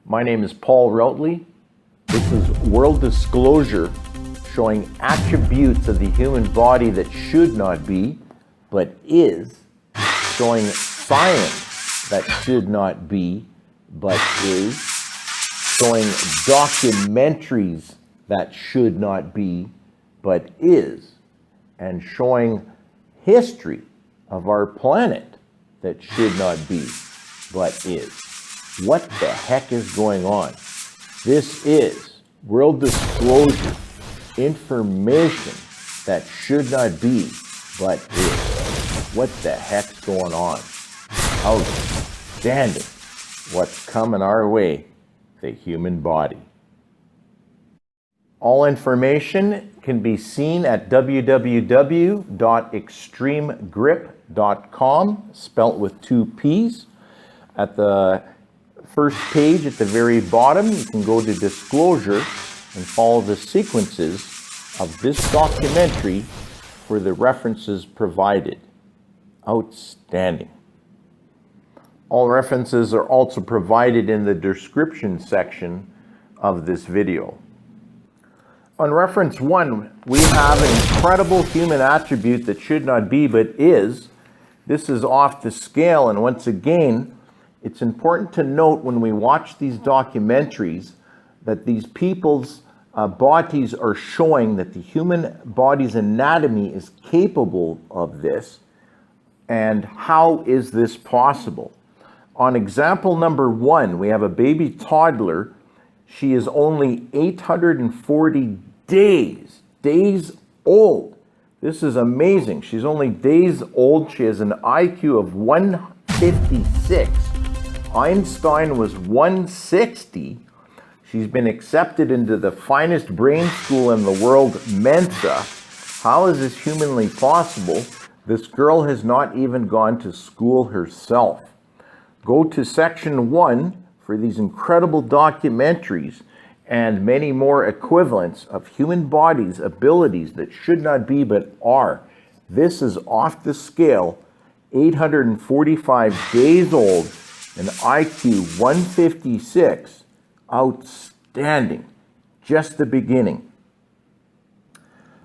My name is Paul Routley. This is World Disclosure, showing attributes of the human body that should not be, but is, showing science that should not be, but is, showing documentaries that should not be, but is, and showing history of our planet that should not be, but is. What the heck is going on? This is World Disclosure, information that should not be, but is. What the heck's going on? Outstanding. What's coming our way? The human body. All information can be seen at www.extremegrip.com, spelt with 2 P's. At the first page at the very bottom, you can go to Disclosure and follow the sequences of this documentary for the references provided. Outstanding. All references are also provided in the description section of this video. On reference 1, we have an incredible human attribute that should not be but is. This is off the scale, and once again, it's important to note when we watch these documentaries that these people's bodies are showing that the human body's anatomy is capable of this. And how is this possible? On example number 1, we have a baby toddler. She is only 840 days old. This is amazing. She's only days old. She has an IQ of 156. Einstein was 160. She's been accepted into the finest brain school in the world, Mensa. How is this humanly possible? This girl has not even gone to school herself. Go to section 1 for these incredible documentaries and many more equivalents of human bodies' abilities that should not be but are. This is off the scale, 845 days old, an IQ 156. Outstanding. Just the beginning.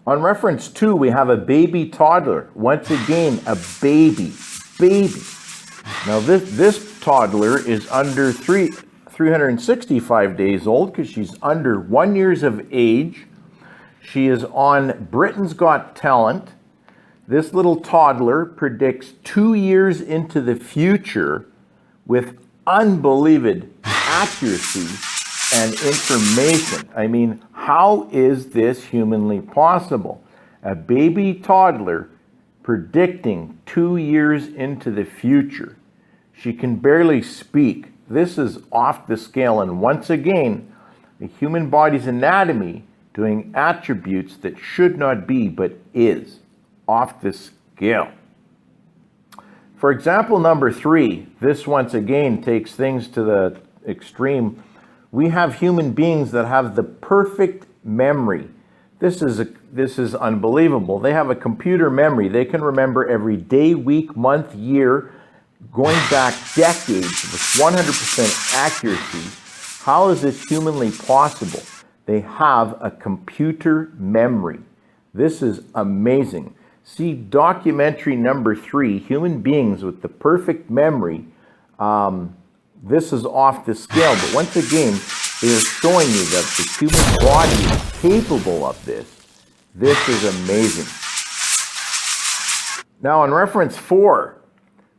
On reference 2, we have a baby toddler. Once again, a baby. Now this toddler is under 365 days old because she's under 1 year of age. She is on Britain's Got Talent. This little toddler predicts 2 years into the future with unbelievable accuracy and information. I mean, how is this humanly possible? A baby toddler predicting 2 years into the future. She can barely speak. This is off the scale, and once again, the human body's anatomy doing attributes that should not be but is off the scale. For example number 3, this once again takes things to the extreme. We have human beings that have the perfect memory. This is unbelievable. They have a computer memory. They can remember every day, week, month, year, going back decades with 100% accuracy. How is this humanly possible? They have a computer memory. This is amazing. See documentary number 3, human beings with the perfect memory. This is off the scale, but once again, they are showing you that the human body is capable of this. This is amazing. Now, on reference 4,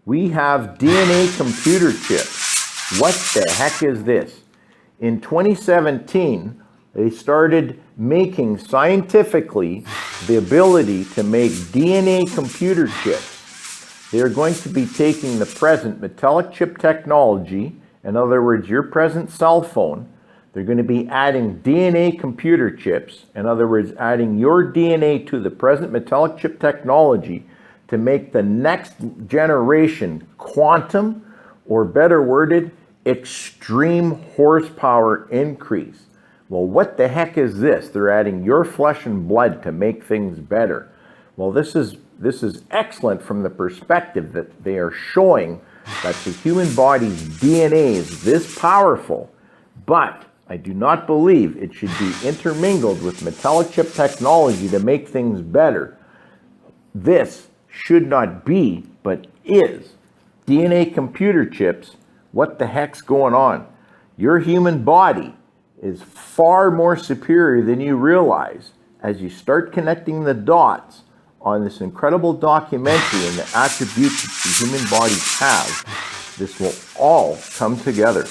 we have DNA computer chips. What the heck is this? In 2017, they started making scientifically the ability to make DNA computer chips. They are going to be taking the present metallic chip technology, in other words, your present cell phone. They're going to be adding DNA computer chips, in other words, adding your DNA to the present metallic chip technology to make the next generation quantum, or better worded, extreme horsepower increase. Well, what the heck is this? They're adding your flesh and blood to make things better. Well, this is excellent from the perspective that they are showing that the human body's DNA is this powerful but I do not believe it should be intermingled with metallic chip technology to make things better. This should not be, but is. DNA computer chips, what the heck's going on? Your human body is far more superior than you realize. As you start connecting the dots on this incredible documentary and the attributes that the human bodies have, this will all come together.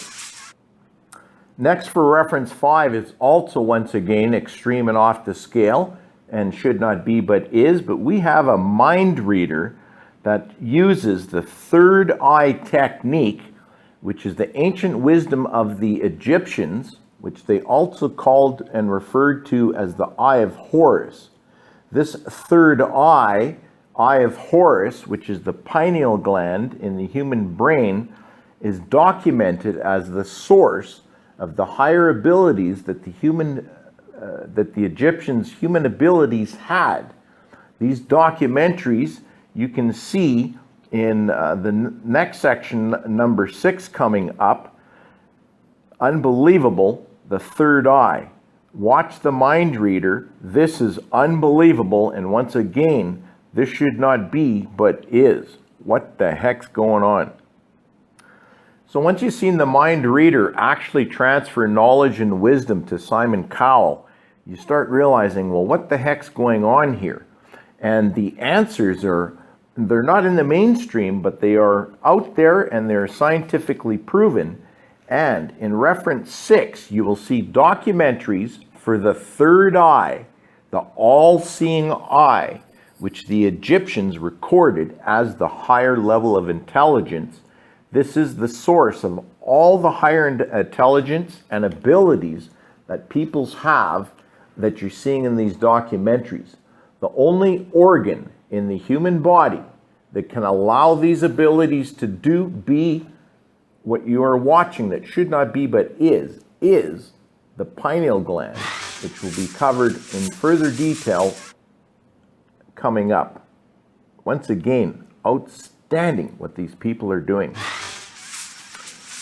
Next, for reference 5, is also once again extreme and off the scale and should not be but is, but we have a mind reader that uses the third eye technique, which is the ancient wisdom of the Egyptians, which they also called and referred to as the Eye of Horus. This third eye, Eye of Horus, which is the pineal gland in the human brain, is documented as the source of the higher abilities that the Egyptians' human abilities had. These documentaries you can see in the next section, number 6, coming up. Unbelievable, the third eye. Watch the mind reader. This is unbelievable, and once again, this should not be but is. What the heck's going on? So once you've seen the mind reader actually transfer knowledge and wisdom to Simon Cowell, you start realizing, well, what the heck's going on here? And the answers they're not in the mainstream, but they are out there and they're scientifically proven. And in reference 6, you will see documentaries for the third eye, the all-seeing eye, which the Egyptians recorded as the higher level of intelligence. This is the source of all the higher intelligence and abilities that peoples have that you're seeing in these documentaries. The only organ in the human body that can allow these abilities to be what you are watching that should not be but is the pineal gland, which will be covered in further detail coming up. Once again, outstanding what these people are doing.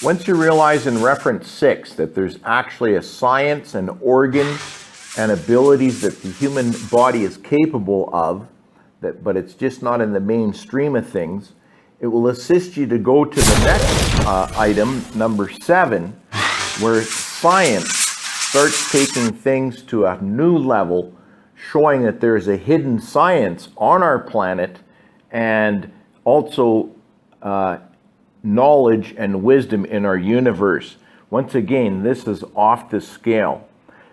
Once you realize in reference 6 that there's actually a science and organ and abilities that the human body is capable of, but it's just not in the mainstream of things, it will assist you to go to the next item, number 7, where science starts taking things to a new level, showing that there's a hidden science on our planet and also knowledge and wisdom in our universe. Once again, this is off the scale.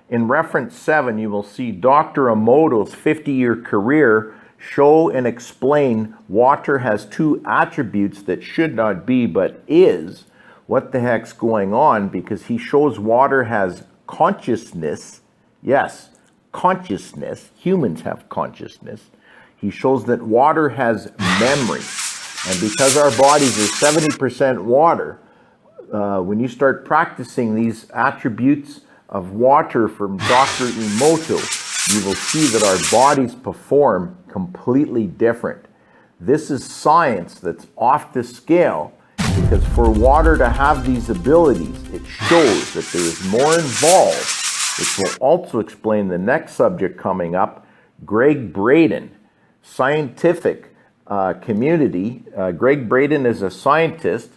In reference 7, you will see Dr. Emoto's 50-year career show and explain water has 2 attributes that should not be but is. What the heck's going on? Because he shows water has consciousness. Yes, consciousness. Humans have consciousness. He shows that water has memory. And because our bodies are 70% water, when you start practicing these attributes of water from Dr. Emoto, you will see that our bodies perform completely different. This is science that's off the scale, because for water to have these abilities, it shows that there is more involved, which will also explain the next subject coming up. Gregg Braden, scientific community. Gregg Braden is a scientist.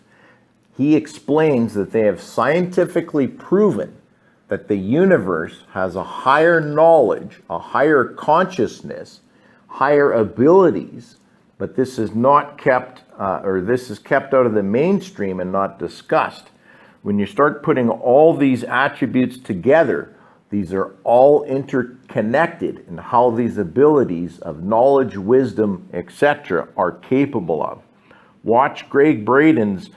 He explains that they have scientifically proven that the universe has a higher knowledge, a higher consciousness, higher abilities, but this is not kept, this is kept out of the mainstream and not discussed. When you start putting all these attributes together, these are all interconnected in how these abilities of knowledge, wisdom, etc. are capable of. Watch Gregg Braden's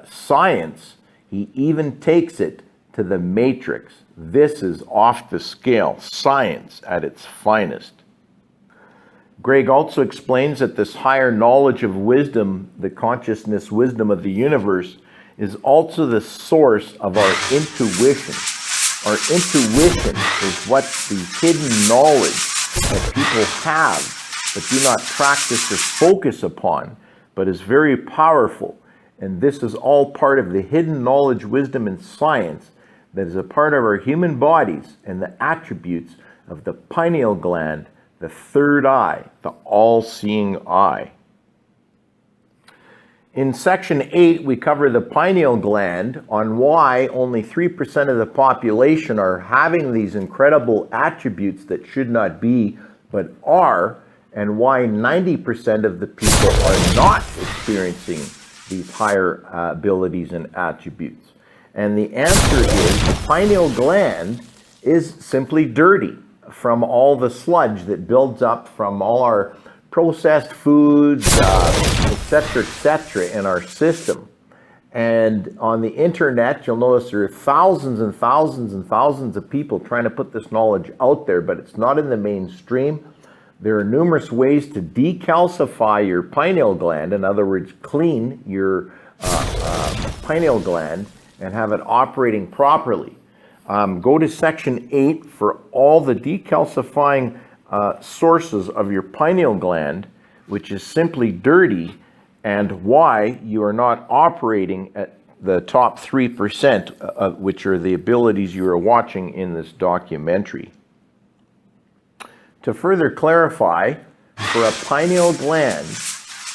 science. He even takes it to the matrix. This is off the scale, science at its finest. Gregg also explains that this higher knowledge of wisdom, the consciousness wisdom of the universe, is also the source of our intuition. Our intuition is what the hidden knowledge that people have but do not practice or focus upon, but is very powerful. And this is all part of the hidden knowledge, wisdom, and science that is a part of our human bodies and the attributes of the pineal gland, the third eye, the all-seeing eye. In section 8, we cover the pineal gland, on why only 3% of the population are having these incredible attributes that should not be, but are, and why 90% of the people are not experiencing these higher abilities and attributes. And the answer is the pineal gland is simply dirty from all the sludge that builds up from all our processed foods, etc., in our system. And on the internet, you'll notice there are thousands and thousands and thousands of people trying to put this knowledge out there, but it's not in the mainstream. There are numerous ways to decalcify your pineal gland, in other words, clean your pineal gland and have it operating properly. Go to section 8 for all the decalcifying sources of your pineal gland, which is simply dirty, and why you are not operating at the top 3%, which are the abilities you are watching in this documentary. To further clarify, for a pineal gland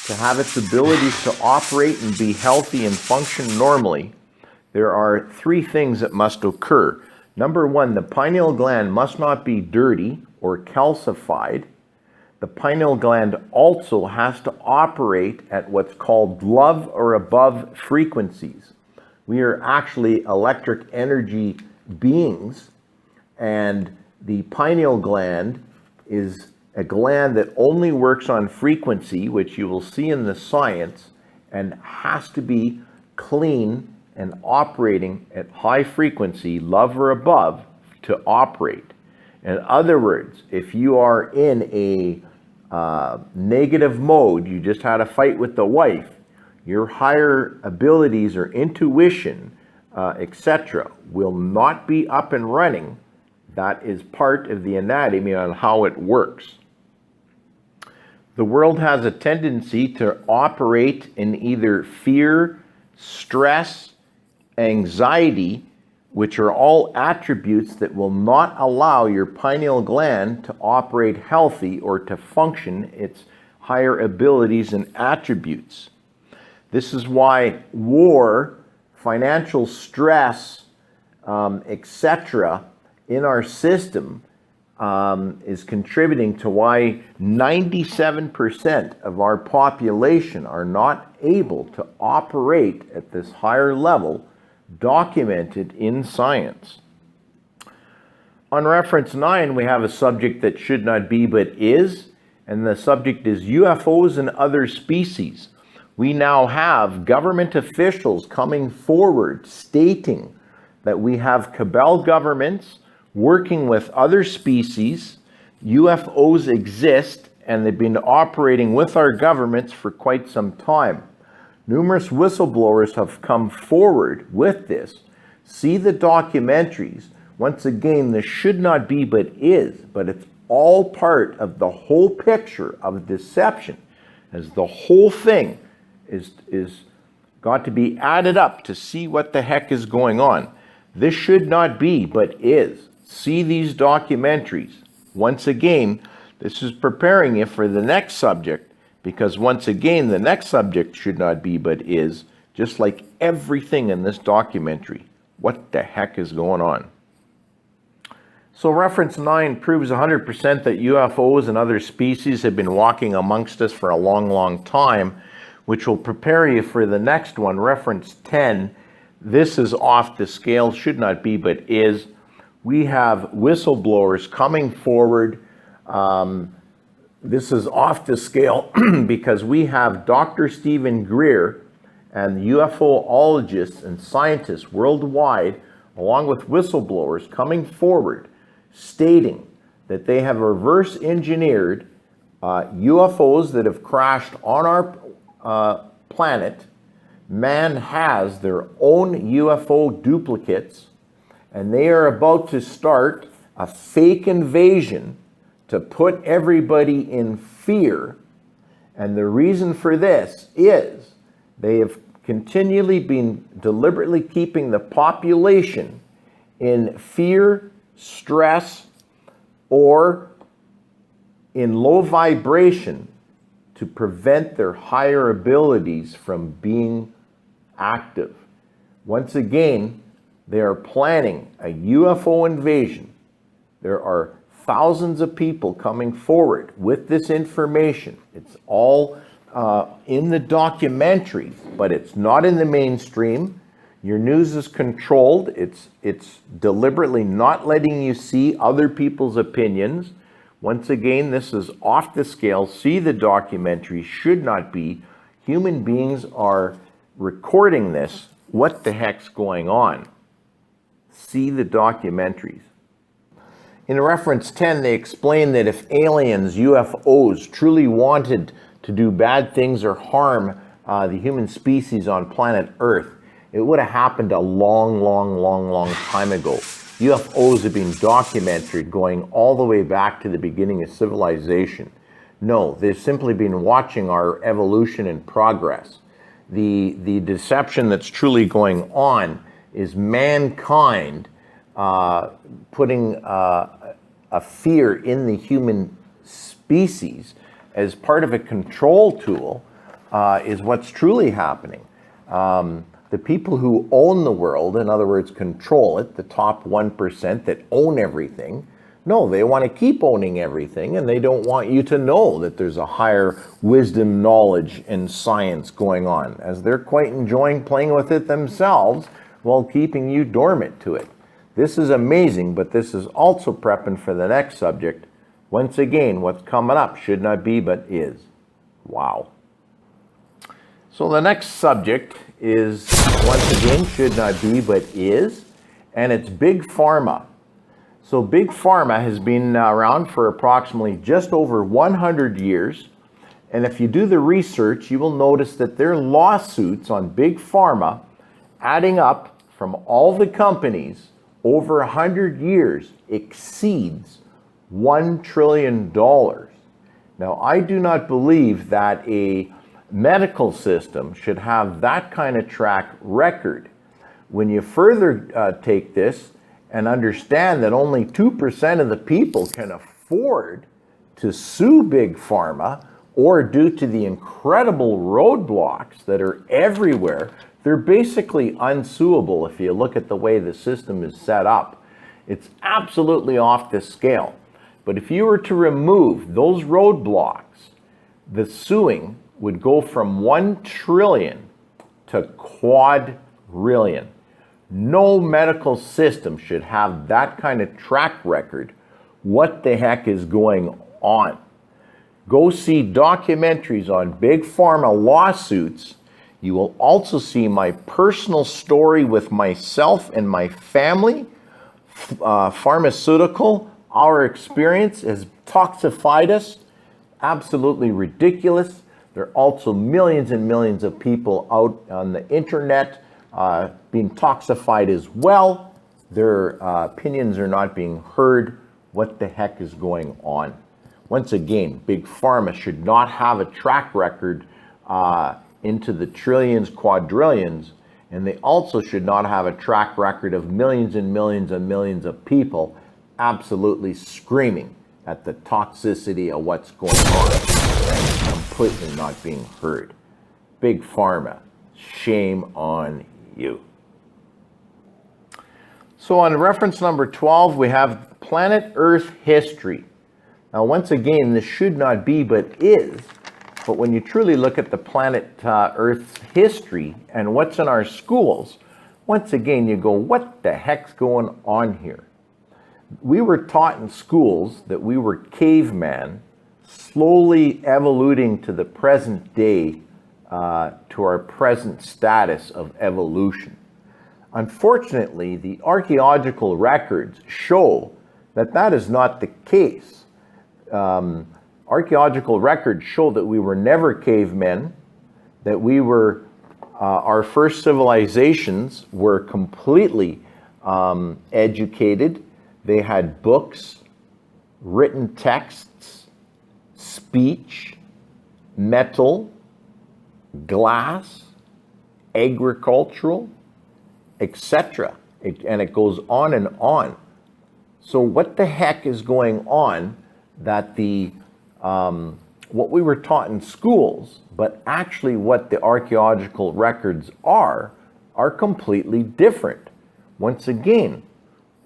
to have its abilities to operate and be healthy and function normally, there are 3 things that must occur. Number 1, the pineal gland must not be dirty or calcified. The pineal gland also has to operate at what's called love or above frequencies. We are actually electric energy beings, and the pineal gland is a gland that only works on frequency, which you will see in the science, and has to be clean and operating at high frequency, love or above, to operate. In other words, if you are in a negative mode, you just had a fight with the wife, your higher abilities or intuition, etc., will not be up and running. That is part of the anatomy on how it works. The world has a tendency to operate in either fear, stress, anxiety, which are all attributes that will not allow your pineal gland to operate healthy or to function its higher abilities and attributes. This is why war, financial stress, etc., in our system is contributing to why 97% of our population are not able to operate at this higher level, documented in science. On reference 9, we have a subject that should not be but is, and the subject is UFOs and other species. We now have government officials coming forward stating that we have cabal governments working with other species. UFOs exist, and they've been operating with our governments for quite some time. Numerous whistleblowers have come forward with this. See the documentaries. Once again, this should not be but is, but it's all part of the whole picture of deception, as the whole thing is got to be added up to see what the heck is going on. This should not be but is. See these documentaries. Once again, this is preparing you for the next subject, because once again, the next subject should not be but is, just like everything in this documentary. What the heck is going on? So reference 9 proves 100% that UFOs and other species have been walking amongst us for a long, long time, which will prepare you for the next one. Reference 10, this is off the scale, should not be but is. We have whistleblowers coming forward. This is off the scale because we have Dr. Stephen Greer and UFOologists and scientists worldwide, along with whistleblowers, coming forward stating that they have reverse engineered UFOs that have crashed on our planet. Man has their own UFO duplicates, and they are about to start a fake invasion to put everybody in fear. And the reason for this is they have continually been deliberately keeping the population in fear, stress, or in low vibration to prevent their higher abilities from being active. Once again, they are planning a UFO invasion. There are thousands of people coming forward with this information. It's all in the documentary, but it's not in the mainstream. Your news is controlled. It's deliberately not letting you see other people's opinions. Once again, this is off the scale. See the documentary. Should not be. Human beings are recording this. What the heck's going on? See the documentaries. In reference 10, they explain that if aliens, UFOs, truly wanted to do bad things or harm the human species on planet Earth, it would have happened a long time ago. UFOs have been documented going all the way back to the beginning of civilization. No, they've simply been watching our evolution and progress. The deception that's truly going on is mankind putting a fear in the human species as part of a control tool is what's truly happening. The people who own the world, in other words, control it, the top 1% that own everything, no, they want to keep owning everything, and they don't want you to know that there's a higher wisdom, knowledge, and science going on, as they're quite enjoying playing with it themselves while keeping you dormant to it. This is amazing, but this is also prepping for the next subject. Once again, what's coming up should not be, but is. Wow. So the next subject is, once again, should not be, but is, and it's Big Pharma. So Big Pharma has been around for approximately just over 100 years. And if you do the research, you will notice that their lawsuits on Big Pharma, adding up from all the companies over 100 years, exceeds $1 trillion. Now, I do not believe that a medical system should have that kind of track record. When you further take this and understand that only 2% of the people can afford to sue Big Pharma, or due to the incredible roadblocks that are everywhere, they're basically unsuable if you look at the way the system is set up. It's absolutely off the scale. But if you were to remove those roadblocks, the suing would go from 1 trillion to quadrillion. No medical system should have that kind of track record. What the heck is going on? Go see documentaries on Big Pharma lawsuits. You will also see my personal story with myself and my family. Pharmaceutical, our experience has toxified us. Absolutely ridiculous. There are also millions and millions of people out on the internet being toxified as well. Their opinions are not being heard. What the heck is going on? Once again, Big Pharma should not have a track record into the trillions, quadrillions, and they also should not have a track record of millions and millions and millions of people absolutely screaming at the toxicity of what's going on and completely not being heard. Big Pharma, shame on you. So on reference number 12, we have planet Earth history. Now, once again, this should not be, but is. But when you truly look at the planet Earth's history and what's in our schools, once again, you go, what the heck's going on here? We were taught in schools that we were caveman, slowly evoluting to the present day, to our present status of evolution. Unfortunately, the archaeological records show that that is not the case. Archaeological records show that we were never cavemen, that we were, our first civilizations were completely educated. They had books, written texts, speech, metal, glass, agricultural, etc., and it goes on and on. So what the heck is going on that what we were taught in schools, but actually what the archaeological records are completely different. Once again,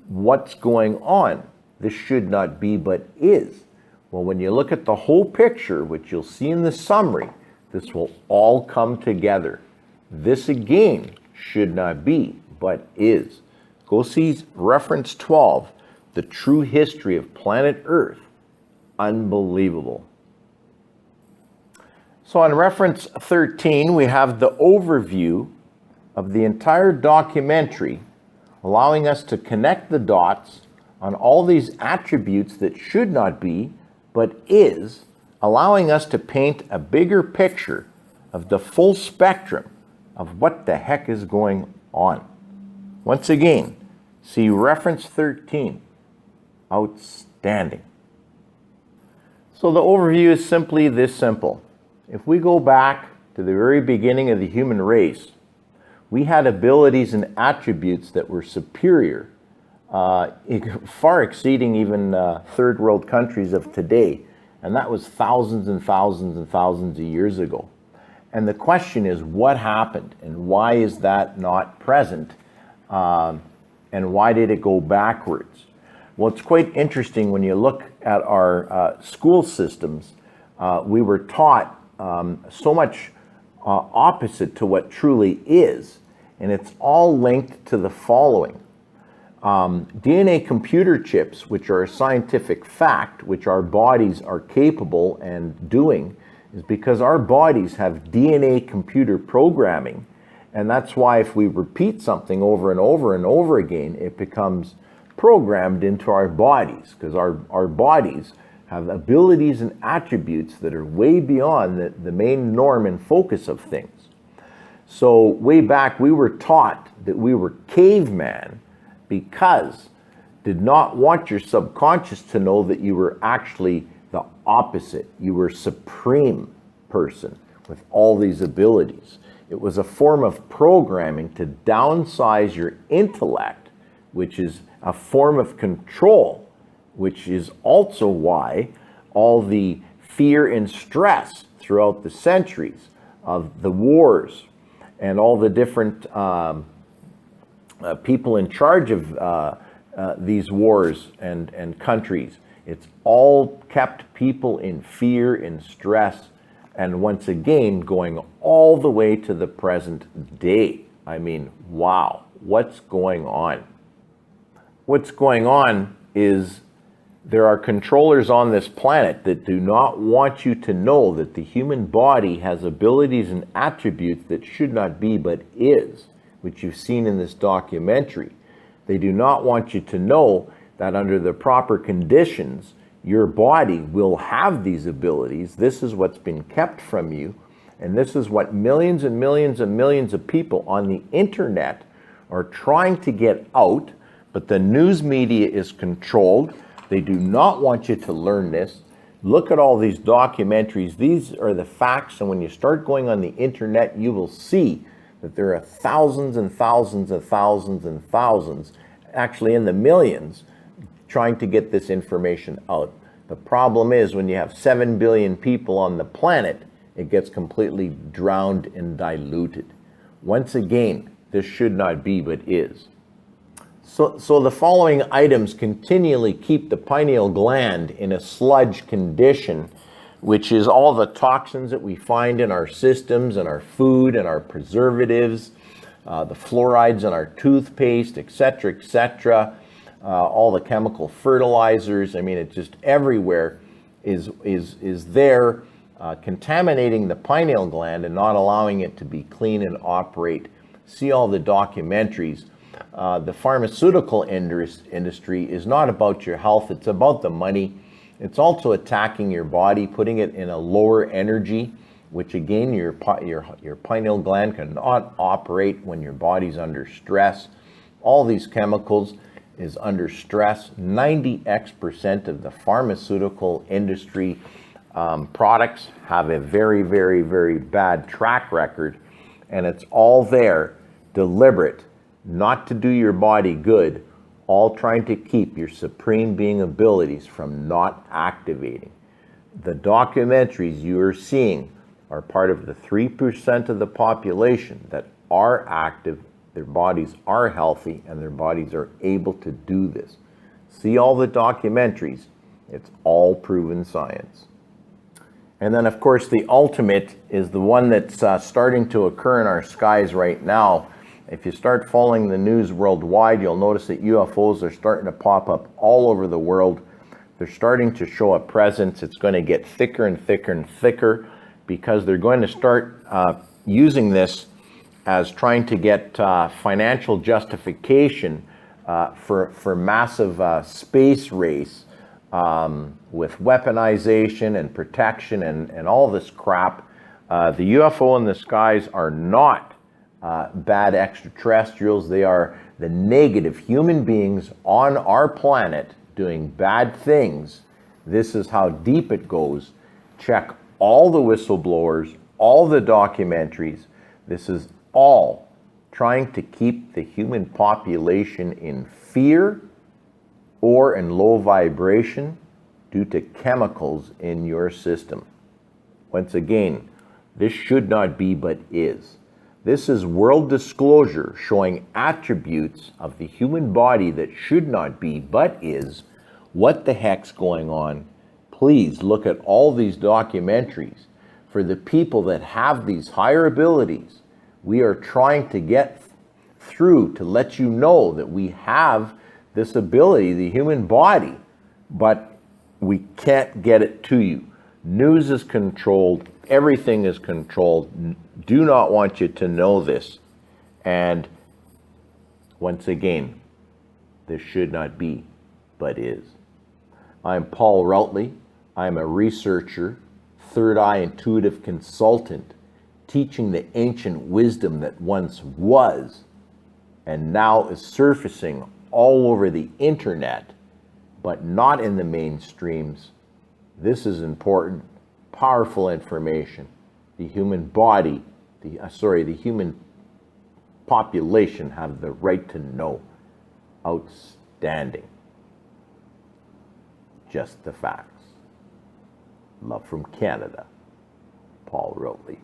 what's going on? This should not be, but is. Well, when you look at the whole picture, which you'll see in the summary, this will all come together. This again should not be, but is. Go see reference 12, the true history of planet Earth. Unbelievable. So on reference 13, we have the overview of the entire documentary, allowing us to connect the dots on all these attributes that should not be, but is, allowing us to paint a bigger picture of the full spectrum of what the heck is going on. Once again, see reference 13. Outstanding. So the overview is simply this simple. If we go back to the very beginning of the human race, we had abilities and attributes that were superior, far exceeding even third world countries of today. And that was thousands and thousands and thousands of years ago. And the question is, what happened? And why is that not present? And why did it go backwards? Well, it's quite interesting when you look at our school systems. We were taught so much opposite to what truly is. And it's all linked to the following. DNA computer chips, which are a scientific fact, which our bodies are capable and doing, is because our bodies have DNA computer programming. And that's why if we repeat something over and over and over again, it becomes programmed into our bodies, because our bodies have abilities and attributes that are way beyond the main norm and focus of things. So way back, we were taught that we were caveman because did not want your subconscious to know that you were actually the opposite. You were supreme person with all these abilities. It was a form of programming to downsize your intellect, which is a form of control, which is also why all the fear and stress throughout the centuries of the wars and all the different people in charge of these wars and countries. It's all kept people in fear and stress, and once again, going all the way to the present day. I mean, wow, what's going on? What's going on is there are controllers on this planet that do not want you to know that the human body has abilities and attributes that should not be but is, which you've seen in this documentary. They do not want you to know that under the proper conditions, your body will have these abilities. This is what's been kept from you, and this is what millions and millions and millions of people on the internet are trying to get out, but the news media is controlled. They do not want you to learn this. Look at all these documentaries. These are the facts, and when you start going on the internet, you will see that there are thousands and thousands and thousands and thousands, actually in the millions, trying to get this information out. The problem is when you have 7 billion people on the planet, it gets completely drowned and diluted. Once again, this should not be, but is. So the following items continually keep the pineal gland in a sludge condition, which is all the toxins that we find in our systems and our food and our preservatives, the fluorides in our toothpaste, etc., all the chemical fertilizers. I mean, it's just everywhere is there, contaminating the pineal gland and not allowing it to be clean and operate. See all the documentaries. The pharmaceutical industry is not about your health, it's about the money. It's also attacking your body, putting it in a lower energy, which again, your pineal gland cannot operate when your body's under stress. All these chemicals is under stress. 90% of the pharmaceutical industry products have a very, very, very bad track record, and it's all there, deliberate, not to do your body good, all trying to keep your supreme being abilities from not activating. The documentaries you are seeing are part of the 3% of the population that are active, their bodies are healthy, and their bodies are able to do this. See all the documentaries. It's all proven science. And then, of course, the ultimate is the one that's starting to occur in our skies right now. If you start following the news worldwide, you'll notice that UFOs are starting to pop up all over the world. They're starting to show a presence. It's going to get thicker and thicker and thicker because they're going to start using this as trying to get financial justification for massive space race with weaponization and protection and all this crap. The UFO in the skies are not bad extraterrestrials. They are the negative human beings on our planet doing bad things. This is how deep it goes. Check all the whistleblowers, all the documentaries. This is all trying to keep the human population in fear or in low vibration due to chemicals in your system. Once again, this should not be but is. This is world disclosure showing attributes of the human body that should not be but is. What the heck's going on? Please look at all these documentaries. For the people that have these higher abilities, we are trying to get through to let you know that we have this ability, the human body, but we can't get it to you. News is controlled. Everything is controlled. Do not want you to know this. And once again, this should not be, but is. I'm Paul Routley. I'm a researcher, third eye intuitive consultant, teaching the ancient wisdom that once was and now is surfacing all over the internet, but not in the mainstreams. This is important, powerful information. The human body, the human population have the right to know. Outstanding. Just the facts. Love from Canada, Paul Routley.